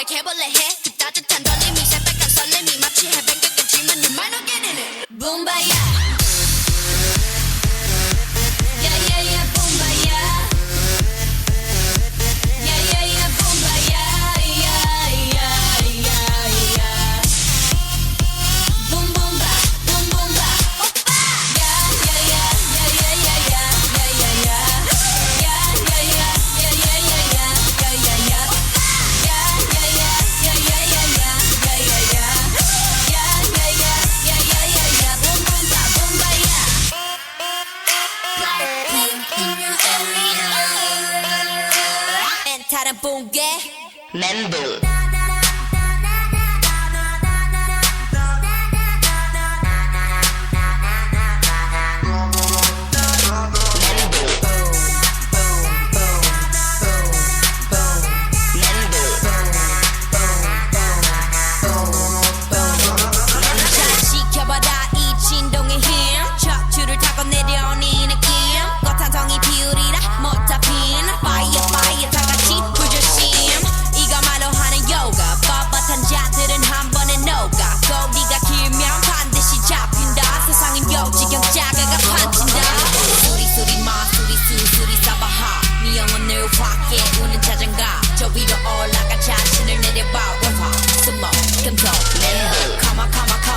고백해볼래 해 그 따뜻한 떨림이 새빨간 설렘이 마치 해변가겠지만 You might not get in it 붐바야 야야야 붐바야 야야야 붐바야 야야야야야 붐붐바 붐붐바 오빠 야야야야야야야야야야 다른 붕괴 멘붕 지켜봐라 이 진동의 힘 척추를 타고 내려오는 이 느낌 꽃한송이 피우리라 못 잡힌 Fire fire 다같이 불조심 이거말로 하는 요가 뻣뻣한 자들은 한 번에 녹아 꼬리가 길면 반드시 잡힌다 세상은 요지경자가가 판친다 수리수리 마수리 수수리 싸바하 네 영혼을 확 깨우는 자장가 저 위로 올라가 자신을 내려봐 원화 스모 금속 멘붕 Come on come on come